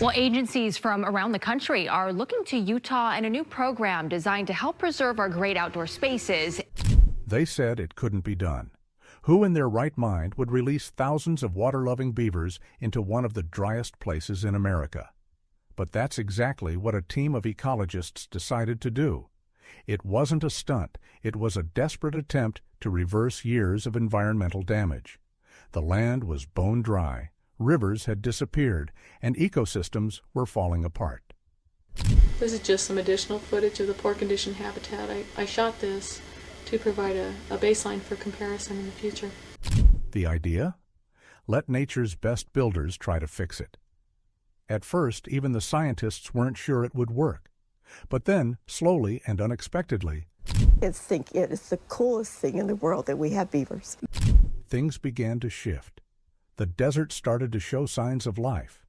Well, agencies from around the country are looking to Utah in a new program designed to help preserve our great outdoor spaces. They said it couldn't be done. Who in their right mind would release thousands of water-loving beavers into one of the driest places in America? But that's exactly what a team of ecologists decided to do. It wasn't a stunt, it was a desperate attempt to reverse years of environmental damage. The land was bone dry, rivers had disappeared, and ecosystems were falling apart. This is just some additional footage of the poor condition habitat. I shot this to provide a baseline for comparison in the future. The idea? Let nature's best builders try to fix it. At first, even the scientists weren't sure it would work. But then, slowly and unexpectedly, It's the coolest thing in the world that we have beavers. things began to shift. The desert started to show signs of life.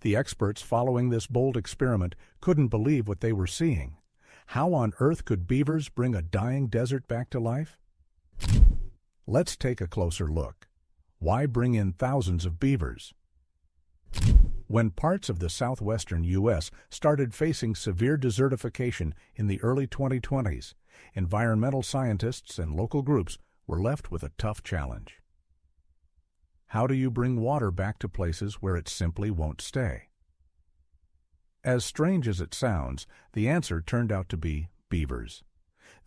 The experts following this bold experiment couldn't believe what they were seeing. How on earth could beavers bring a dying desert back to life? Let's take a closer look. Why bring in thousands of beavers? When parts of the southwestern U.S. started facing severe desertification in the early 2020s, environmental scientists and local groups were left with a tough challenge. How do you bring water back to places where it simply won't stay? As strange as it sounds, the answer turned out to be beavers.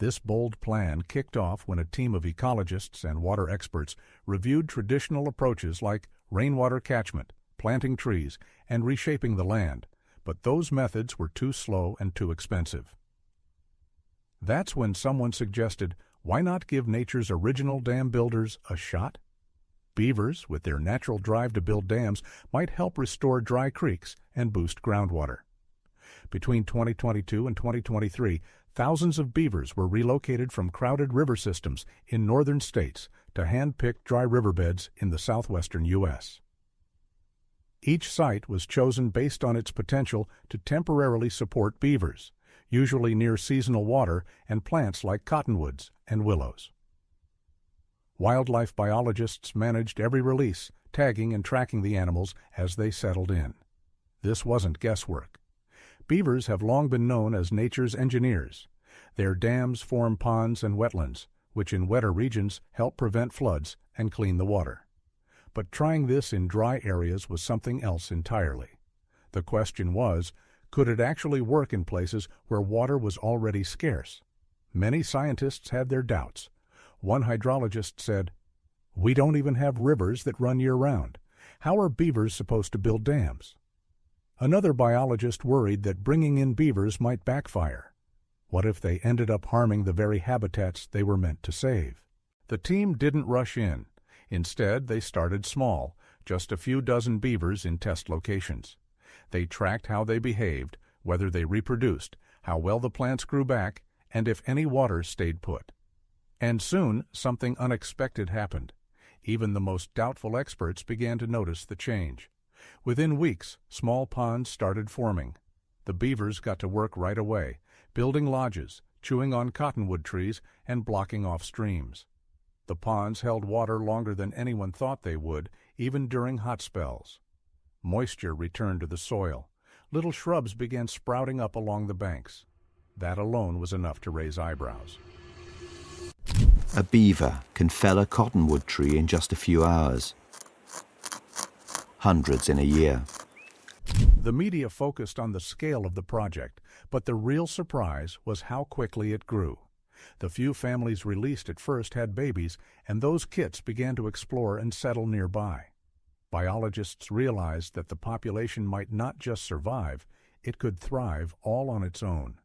This bold plan kicked off when a team of ecologists and water experts reviewed traditional approaches like rainwater catchment, planting trees, and reshaping the land, but those methods were too slow and too expensive. That's when someone suggested, why not give nature's original dam builders a shot? Beavers, with their natural drive to build dams, might help restore dry creeks and boost groundwater. Between 2022 and 2023, thousands of beavers were relocated from crowded river systems in northern states to hand-picked dry riverbeds in the southwestern U.S. Each site was chosen based on its potential to temporarily support beavers, usually near seasonal water and plants like cottonwoods and willows. Wildlife biologists managed every release, tagging and tracking the animals as they settled in. This wasn't guesswork. Beavers have long been known as nature's engineers. Their dams form ponds and wetlands, which in wetter regions help prevent floods and clean the water. But trying this in dry areas was something else entirely. The question was, could it actually work in places where water was already scarce? Many scientists had their doubts. One hydrologist said, "We don't even have rivers that run year-round. How are beavers supposed to build dams?" Another biologist worried that bringing in beavers might backfire. What if they ended up harming the very habitats they were meant to save? The team didn't rush in. Instead, they started small, just a few dozen beavers in test locations. They tracked how they behaved, whether they reproduced, how well the plants grew back, and if any water stayed put. And soon, something unexpected happened. Even the most doubtful experts began to notice the change. Within weeks, small ponds started forming. The beavers got to work right away, building lodges, chewing on cottonwood trees, and blocking off streams. The ponds held water longer than anyone thought they would, even during hot spells. Moisture returned to the soil. Little shrubs began sprouting up along the banks. That alone was enough to raise eyebrows. A beaver can fell a cottonwood tree in just a few hours. Hundreds in a year. The media focused on the scale of the project, but the real surprise was how quickly it grew. The few families released at first had babies, and those kits began to explore and settle nearby. Biologists realized that the population might not just survive, it could thrive all on its own.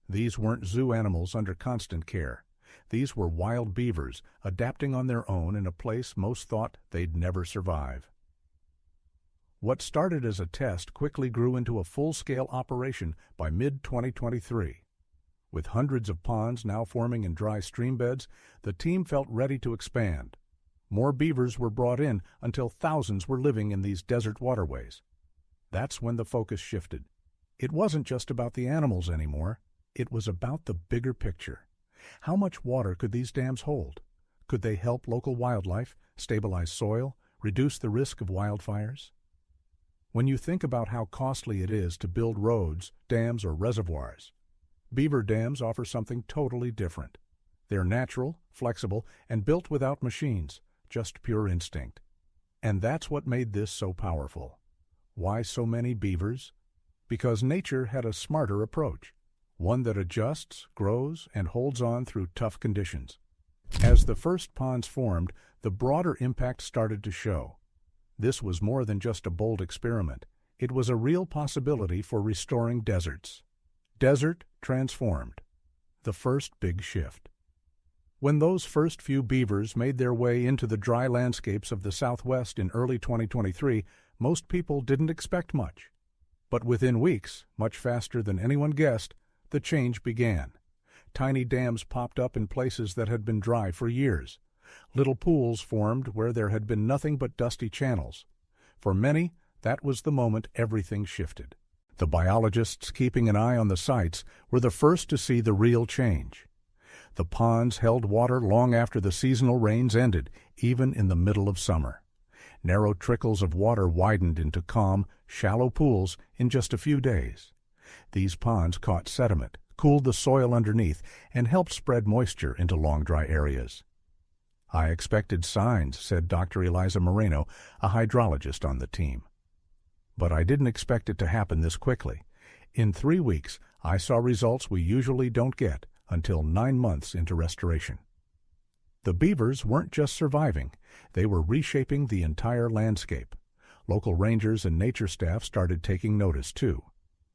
These weren't zoo animals under constant care. These were wild beavers, adapting on their own in a place most thought they'd never survive. What started as a test quickly grew into a full-scale operation by mid-2023. With hundreds of ponds now forming in dry stream beds, the team felt ready to expand. More beavers were brought in until thousands were living in these desert waterways. That's when the focus shifted. It wasn't just about the animals anymore. It was about the bigger picture. How much water could these dams hold? Could they help local wildlife, stabilize soil, reduce the risk of wildfires? When you think about how costly it is to build roads, dams, or reservoirs, beaver dams offer something totally different. They're natural, flexible, and built without machines, just pure instinct. And that's what made this so powerful. Why so many beavers? Because nature had a smarter approach, one that adjusts, grows, and holds on through tough conditions. As the first ponds formed, the broader impact started to show. This was more than just a bold experiment. It was a real possibility for restoring deserts. Desert transformed. The first big shift. When those first few beavers made their way into the dry landscapes of the Southwest in early 2023, most people didn't expect much. But within weeks, much faster than anyone guessed, the change began. Tiny dams popped up in places that had been dry for years. Little pools formed where there had been nothing but dusty channels. For many, that was the moment everything shifted. The biologists keeping an eye on the sites were the first to see the real change. The ponds held water long after the seasonal rains ended, even in the middle of summer. Narrow trickles of water widened into calm, shallow pools in just a few days. These ponds caught sediment, cooled the soil underneath, and helped spread moisture into long dry areas. I expected signs, said Dr. Eliza Moreno, a hydrologist on the team. But I didn't expect it to happen this quickly. In 3 weeks, I saw results we usually don't get until 9 months into restoration. The beavers weren't just surviving, they were reshaping the entire landscape. Local rangers and nature staff started taking notice, too.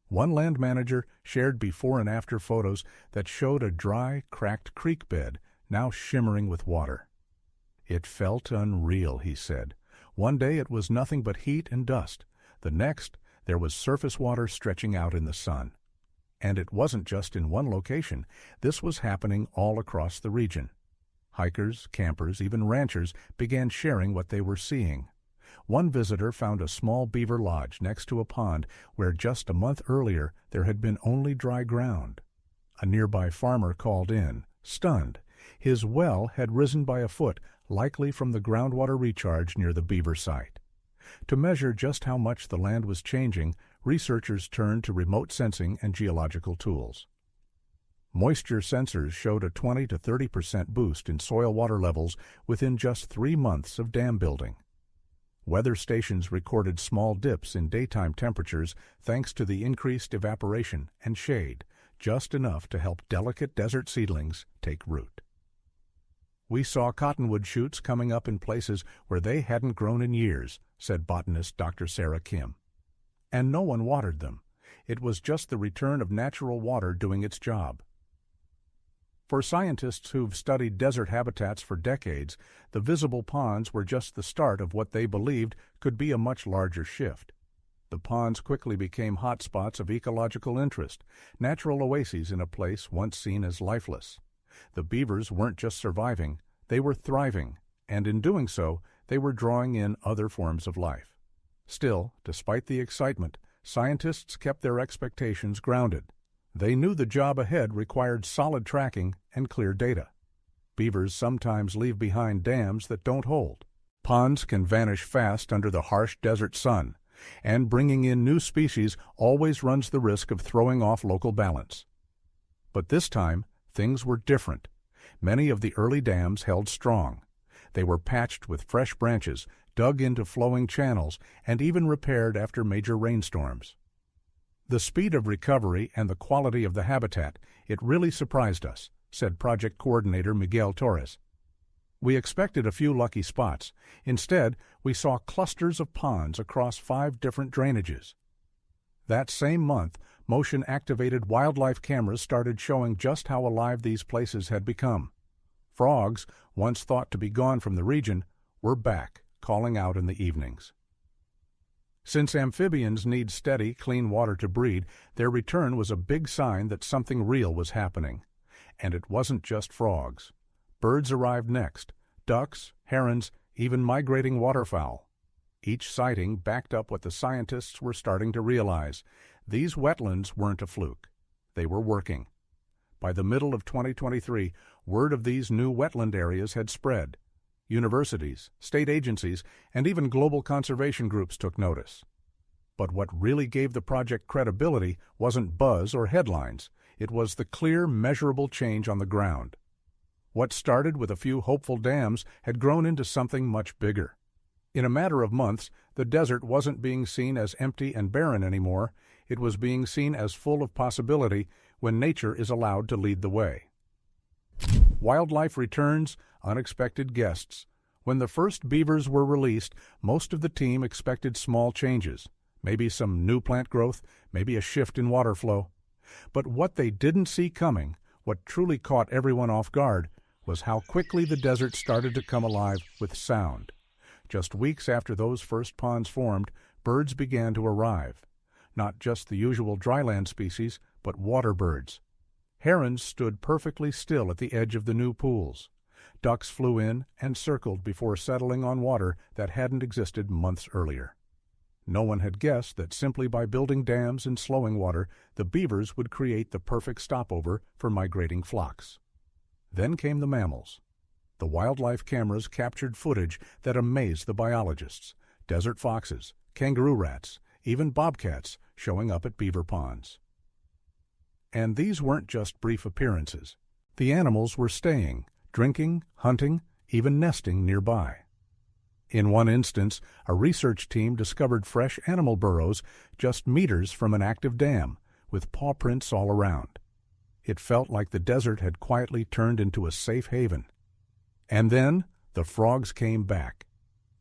One land manager shared before and after photos that showed a dry, cracked creek bed now shimmering with water. It felt unreal, he said. One day it was nothing but heat and dust. The next, there was surface water stretching out in the sun. And it wasn't just in one location. This was happening all across the region. Hikers, campers, even ranchers began sharing what they were seeing. One visitor found a small beaver lodge next to a pond where just a month earlier there had been only dry ground. A nearby farmer called in, stunned. His well had risen by a foot, likely from the groundwater recharge near the beaver site. To measure just how much the land was changing, researchers turned to remote sensing and geological tools. Moisture sensors showed a 20 to 30% boost in soil water levels within just 3 months of dam building. Weather stations recorded small dips in daytime temperatures thanks to the increased evaporation and shade, just enough to help delicate desert seedlings take root. We saw cottonwood shoots coming up in places where they hadn't grown in years, said botanist Dr. Sarah Kim. And no one watered them. It was just the return of natural water doing its job. For scientists who've studied desert habitats for decades, the visible ponds were just the start of what they believed could be a much larger shift. The ponds quickly became hotspots of ecological interest, natural oases in a place once seen as lifeless. The beavers weren't just surviving, they were thriving, and in doing so, they were drawing in other forms of life. Still, despite the excitement, scientists kept their expectations grounded. They knew the job ahead required solid tracking and clear data. Beavers sometimes leave behind dams that don't hold. Ponds can vanish fast under the harsh desert sun, and bringing in new species always runs the risk of throwing off local balance. But this time, things were different. Many of the early dams held strong. They were patched with fresh branches, dug into flowing channels, and even repaired after major rainstorms. The speed of recovery and the quality of the habitat, it really surprised us, said project coordinator Miguel Torres. We expected a few lucky spots. Instead, we saw clusters of ponds across 5 different drainages. That same month, motion-activated wildlife cameras started showing just how alive these places had become. Frogs, once thought to be gone from the region, were back, calling out in the evenings. Since amphibians need steady, clean water to breed, their return was a big sign that something real was happening. And it wasn't just frogs. Birds arrived next, ducks, herons, even migrating waterfowl. Each sighting backed up what the scientists were starting to realize. These wetlands weren't a fluke. They were working. By the middle of 2023, word of these new wetland areas had spread. Universities, state agencies, and even global conservation groups took notice. But what really gave the project credibility wasn't buzz or headlines. It was the clear, measurable change on the ground. What started with a few hopeful dams had grown into something much bigger. In a matter of months, the desert wasn't being seen as empty and barren anymore. It was being seen as full of possibility when nature is allowed to lead the way. Wildlife returns, unexpected guests. When the first beavers were released, most of the team expected small changes. Maybe some new plant growth, maybe a shift in water flow. But what they didn't see coming, what truly caught everyone off guard, was how quickly the desert started to come alive with sound. Just weeks after those first ponds formed, birds began to arrive. Not just the usual dryland species, but water birds. Herons stood perfectly still at the edge of the new pools. Ducks flew in and circled before settling on water that hadn't existed months earlier. No one had guessed that simply by building dams and slowing water, the beavers would create the perfect stopover for migrating flocks. Then came the mammals. The wildlife cameras captured footage that amazed the biologists. Desert foxes, kangaroo rats, even bobcats showing up at beaver ponds. And these weren't just brief appearances. The animals were staying, drinking, hunting, even nesting nearby. In one instance, a research team discovered fresh animal burrows just meters from an active dam, with paw prints all around. It felt like the desert had quietly turned into a safe haven. And then the frogs came back.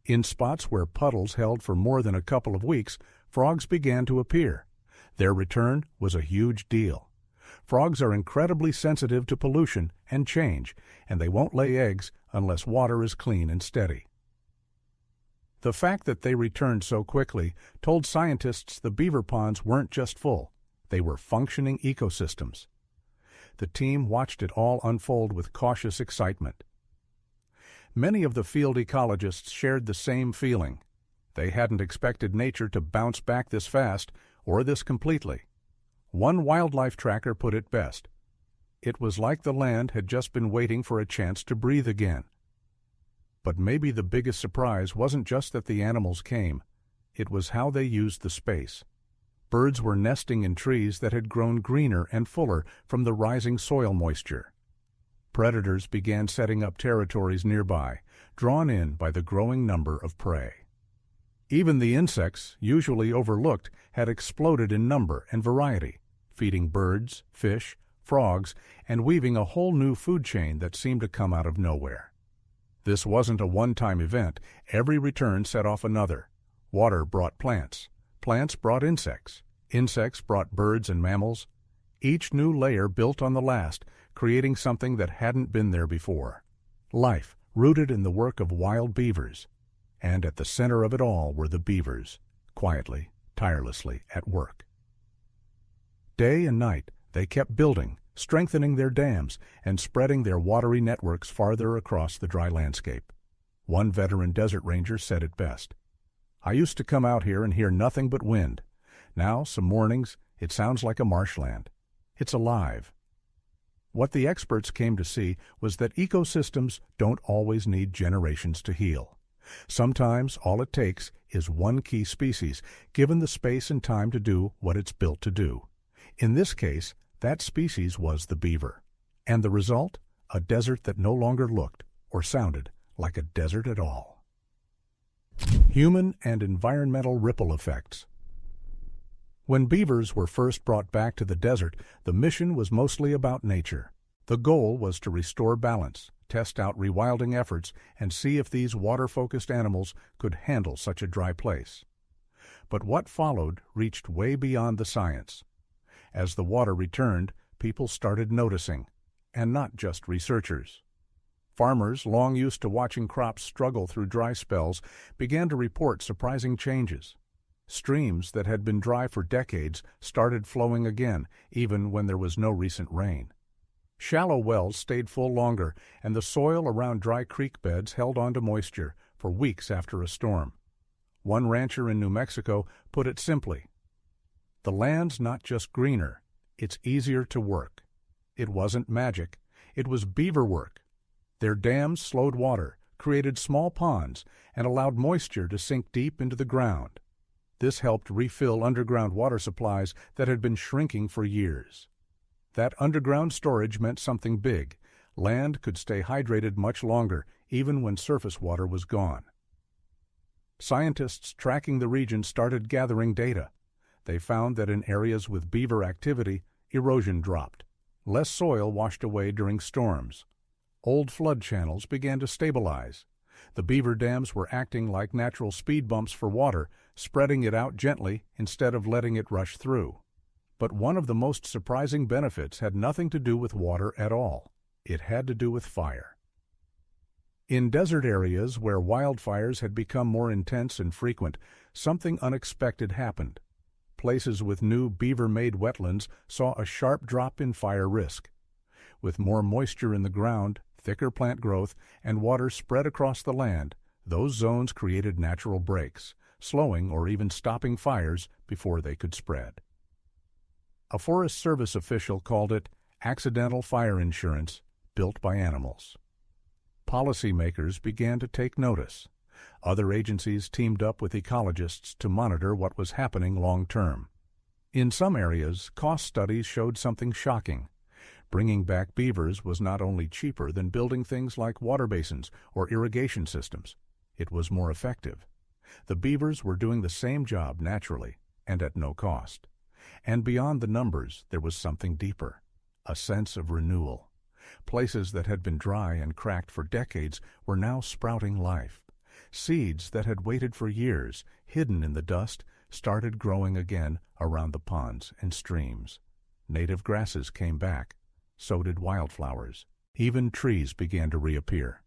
In spots where puddles held for more than a couple of weeks, frogs began to appear. Their return was a huge deal. Frogs are incredibly sensitive to pollution and change, and they won't lay eggs unless water is clean and steady. The fact that they returned so quickly told scientists the beaver ponds weren't just full, they were functioning ecosystems. The team watched it all unfold with cautious excitement. Many of the field ecologists shared the same feeling. They hadn't expected nature to bounce back this fast or this completely. One wildlife tracker put it best. It was like the land had just been waiting for a chance to breathe again. But maybe the biggest surprise wasn't just that the animals came. It was how they used the space. Birds were nesting in trees that had grown greener and fuller from the rising soil moisture. Predators began setting up territories nearby, drawn in by the growing number of prey. Even the insects, usually overlooked, had exploded in number and variety, feeding birds, fish, frogs, and weaving a whole new food chain that seemed to come out of nowhere. This wasn't a one-time event. Every return set off another. Water brought plants. Plants brought insects. Insects brought birds and mammals. Each new layer built on the last, creating something that hadn't been there before. Life, rooted in the work of wild beavers. And at the center of it all were the beavers, quietly, tirelessly at work. Day and night, they kept building, strengthening their dams, and spreading their watery networks farther across the dry landscape. One veteran desert ranger said it best. "I used to come out here and hear nothing but wind. Now, some mornings, it sounds like a marshland. It's alive." What the experts came to see was that ecosystems don't always need generations to heal. Sometimes all it takes is one key species, given the space and time to do what it's built to do. In this case, that species was the beaver. And the result? A desert that no longer looked or sounded like a desert at all. Human and environmental ripple effects. When beavers were first brought back to the desert, the mission was mostly about nature. The goal was to restore balance, test out rewilding efforts, and see if these water-focused animals could handle such a dry place. But what followed reached way beyond the science. As the water returned, people started noticing, and not just researchers. Farmers, long used to watching crops struggle through dry spells, began to report surprising changes. Streams that had been dry for decades started flowing again, even when there was no recent rain. Shallow wells stayed full longer, and the soil around dry creek beds held on to moisture for weeks after a storm. One rancher in New Mexico put it simply, "The land's not just greener, it's easier to work." It wasn't magic, it was beaver work. Their dams slowed water, created small ponds, and allowed moisture to sink deep into the ground. This helped refill underground water supplies that had been shrinking for years. That underground storage meant something big. Land could stay hydrated much longer, even when surface water was gone. Scientists tracking the region started gathering data. They found that in areas with beaver activity, erosion dropped. Less soil washed away during storms. Old flood channels began to stabilize. The beaver dams were acting like natural speed bumps for water, spreading it out gently instead of letting it rush through. But one of the most surprising benefits had nothing to do with water at all. It had to do with fire. In desert areas where wildfires had become more intense and frequent, something unexpected happened. Places with new beaver-made wetlands saw a sharp drop in fire risk. With more moisture in the ground, thicker plant growth, and water spread across the land, those zones created natural breaks, slowing or even stopping fires before they could spread. A Forest Service official called it accidental fire insurance built by animals. Policymakers began to take notice. Other agencies teamed up with ecologists to monitor what was happening long-term. In some areas, cost studies showed something shocking. Bringing back beavers was not only cheaper than building things like water basins or irrigation systems, it was more effective. The beavers were doing the same job naturally and at no cost. And beyond the numbers, there was something deeper, a sense of renewal. Places that had been dry and cracked for decades were now sprouting life. Seeds that had waited for years, hidden in the dust, started growing again around the ponds and streams. Native grasses came back. So did wildflowers. Even trees began to reappear.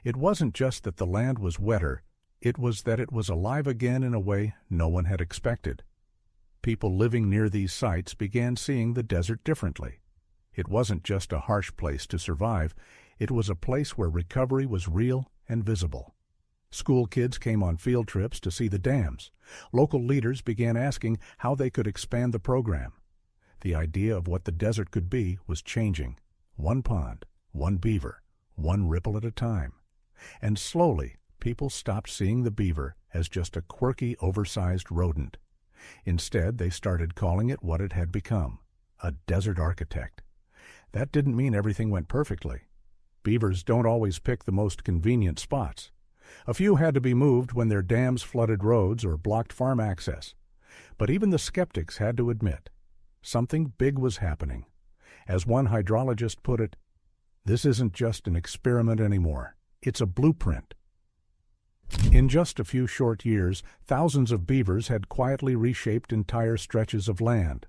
It wasn't just that the land was wetter, it was that it was alive again in a way no one had expected. People living near these sites began seeing the desert differently. It wasn't just a harsh place to survive, it was a place where recovery was real and visible. School kids came on field trips to see the dams. Local leaders began asking how they could expand the program. The idea of what the desert could be was changing. One pond, one beaver, one ripple at a time. And slowly, people stopped seeing the beaver as just a quirky, oversized rodent. Instead, they started calling it what it had become, a desert architect. That didn't mean everything went perfectly. Beavers don't always pick the most convenient spots. A few had to be moved when their dams flooded roads or blocked farm access. But even the skeptics had to admit, something big was happening. As one hydrologist put it, this isn't just an experiment anymore, it's a blueprint. In just a few short years, thousands of beavers had quietly reshaped entire stretches of land.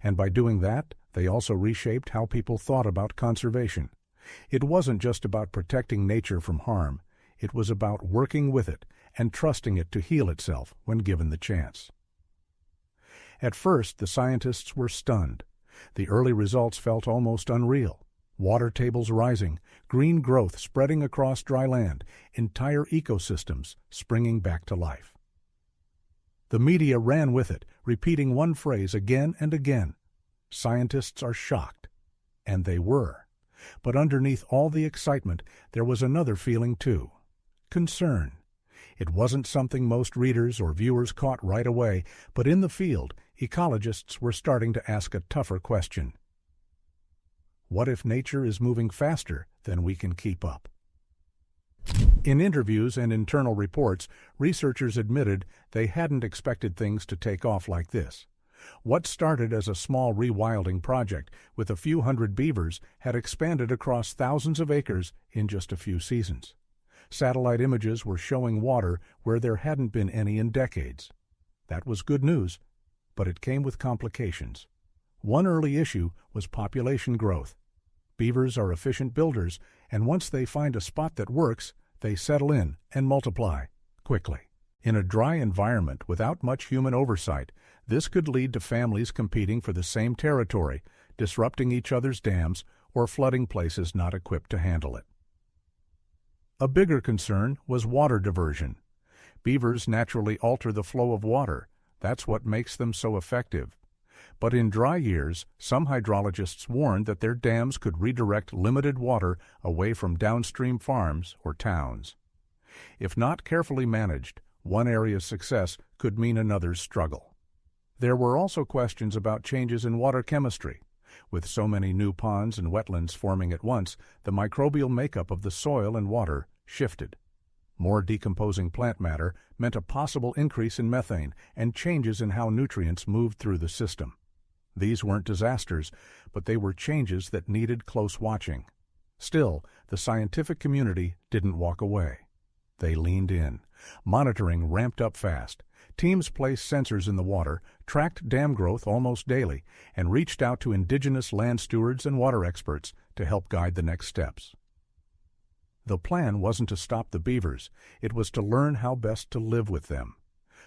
And by doing that, they also reshaped how people thought about conservation. It wasn't just about protecting nature from harm, it was about working with it and trusting it to heal itself when given the chance. At first, the scientists were stunned. The early results felt almost unreal. Water tables rising, green growth spreading across dry land, entire ecosystems springing back to life. The media ran with it, repeating one phrase again and again. Scientists are shocked. And they were. But underneath all the excitement, there was another feeling too. Concern. It wasn't something most readers or viewers caught right away, but in the field, ecologists were starting to ask a tougher question. What if nature is moving faster than we can keep up? In interviews and internal reports, researchers admitted they hadn't expected things to take off like this. What started as a small rewilding project with a few hundred beavers had expanded across thousands of acres in just a few seasons. Satellite images were showing water where there hadn't been any in decades. That was good news, but it came with complications. One early issue was population growth. Beavers are efficient builders, and once they find a spot that works, they settle in and multiply quickly. In a dry environment without much human oversight, this could lead to families competing for the same territory, disrupting each other's dams, or flooding places not equipped to handle it. A bigger concern was water diversion. Beavers naturally alter the flow of water. That's what makes them so effective. But in dry years, some hydrologists warned that their dams could redirect limited water away from downstream farms or towns. If not carefully managed, One area's success could mean another's struggle. There were also questions about changes in water chemistry. With so many new ponds and wetlands forming at once, the microbial makeup of the soil and water shifted. More decomposing plant matter meant a possible increase in methane and changes in how nutrients moved through the system. These weren't disasters, but they were changes that needed close watching. Still, the scientific community didn't walk away. They leaned in. Monitoring ramped up fast. Teams placed sensors in the water, tracked dam growth almost daily, and reached out to indigenous land stewards and water experts to help guide the next steps. The plan wasn't to stop the beavers. It was to learn how best to live with them.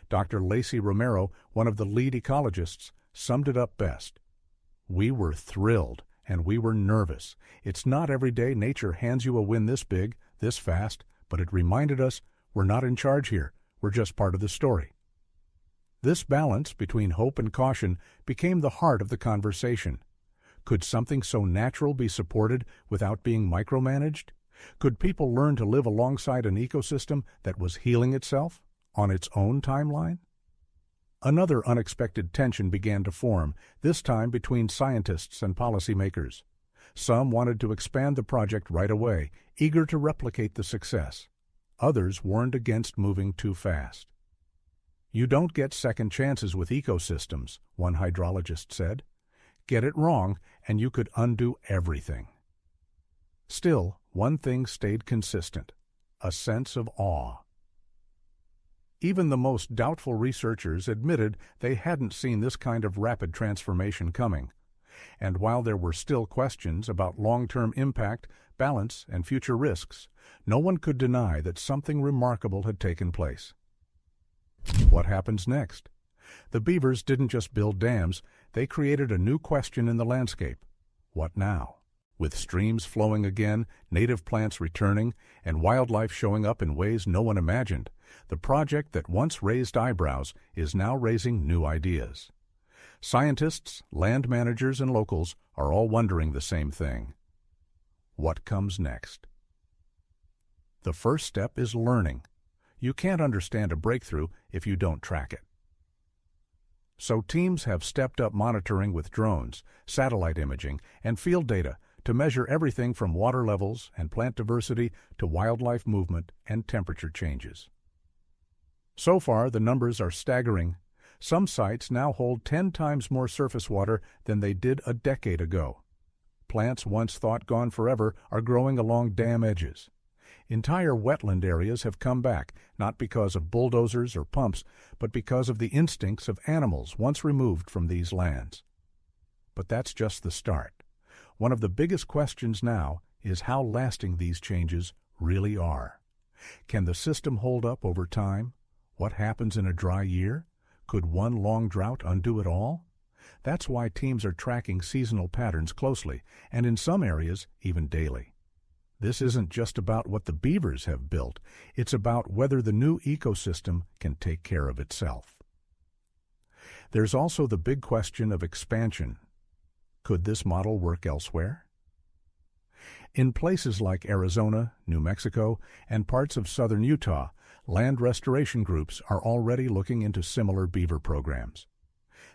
Dr. Lacey Romero, one of the lead ecologists, summed it up best. "We were thrilled, and we were nervous. It's not every day nature hands you a win this big, this fast, but it reminded us we're not in charge here. We're just part of the story." This balance between hope and caution became the heart of the conversation. Could something so natural be supported without being micromanaged? Could people learn to live alongside an ecosystem that was healing itself on its own timeline? Another unexpected tension began to form, this time between scientists and policymakers. Some wanted to expand the project right away, eager to replicate the success. Others warned against moving too fast. "You don't get second chances with ecosystems," one hydrologist said. "Get it wrong, and you could undo everything." Still, one thing stayed consistent: a sense of awe. Even the most doubtful researchers admitted they hadn't seen this kind of rapid transformation coming. And while there were still questions about long-term impact, balance, and future risks, no one could deny that something remarkable had taken place. What happens next? The beavers didn't just build dams, they created a new question in the landscape. What now? With streams flowing again, native plants returning, and wildlife showing up in ways no one imagined, the project that once raised eyebrows is now raising new ideas. Scientists, land managers, and locals are all wondering the same thing. What comes next? The first step is learning. You can't understand a breakthrough if you don't track it. So teams have stepped up monitoring with drones, satellite imaging, and field data to measure everything from water levels and plant diversity to wildlife movement and temperature changes. So far, the numbers are staggering. Some sites now hold 10 times more surface water than they did a decade ago. Plants once thought gone forever are growing along dam edges. Entire wetland areas have come back, not because of bulldozers or pumps, but because of the instincts of animals once removed from these lands. But that's just the start. One of the biggest questions now is how lasting these changes really are. Can the system hold up over time? What happens in a dry year? Could one long drought undo it all? That's why teams are tracking seasonal patterns closely, and in some areas, even daily. This isn't just about what the beavers have built, it's about whether the new ecosystem can take care of itself. There's also the big question of expansion. Could this model work elsewhere? In places like Arizona, New Mexico, and parts of southern Utah, land restoration groups are already looking into similar beaver programs.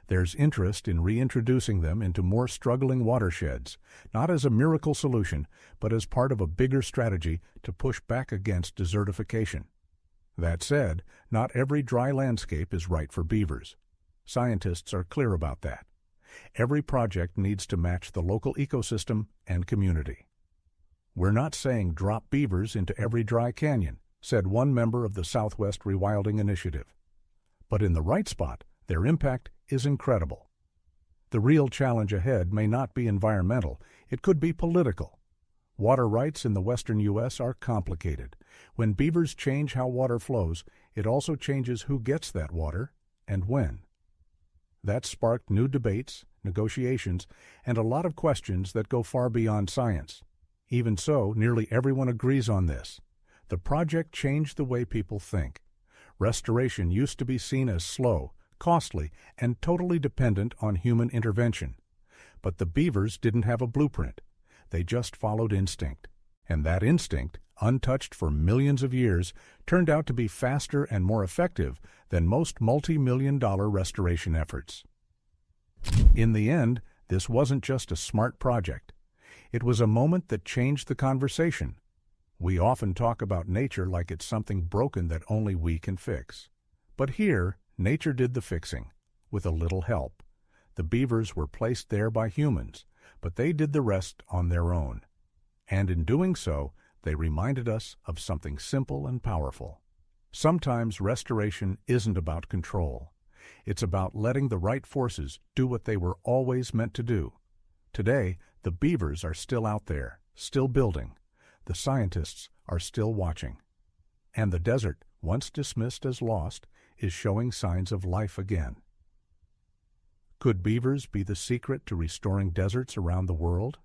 There's interest in reintroducing them into more struggling watersheds, not as a miracle solution, but as part of a bigger strategy to push back against desertification. That said, not every dry landscape is right for beavers. Scientists are clear about that. Every project needs to match the local ecosystem and community. "We're not saying drop beavers into every dry canyon," said one member of the Southwest Rewilding Initiative. But in the right spot, their impact is incredible. The real challenge ahead may not be environmental, it could be political. Water rights in the western U.S. are complicated. When beavers change how water flows, it also changes who gets that water and when. That sparked new debates, negotiations, and a lot of questions that go far beyond science. Even so, nearly everyone agrees on this. The project changed the way people think. Restoration used to be seen as slow, costly, and totally dependent on human intervention. But the beavers didn't have a blueprint. They just followed instinct. And that instinct untouched for millions of years, turned out to be faster and more effective than most multi-million-dollar restoration efforts. In the end, this wasn't just a smart project. It was a moment that changed the conversation. We often talk about nature like it's something broken that only we can fix. But here, nature did the fixing, with a little help. The beavers were placed there by humans, but they did the rest on their own. And in doing so, they reminded us of something simple and powerful. Sometimes restoration isn't about control. It's about letting the right forces do what they were always meant to do. Today, the beavers are still out there, still building. The scientists are still watching. And the desert, once dismissed as lost, is showing signs of life again. Could beavers be the secret to restoring deserts around the world?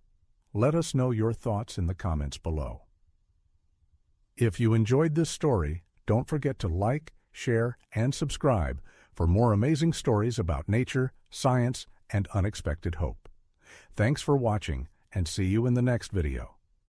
Let us know your thoughts in the comments below. If you enjoyed this story, don't forget to like, share, and subscribe for more amazing stories about nature, science, and unexpected hope. Thanks for watching, and see you in the next video.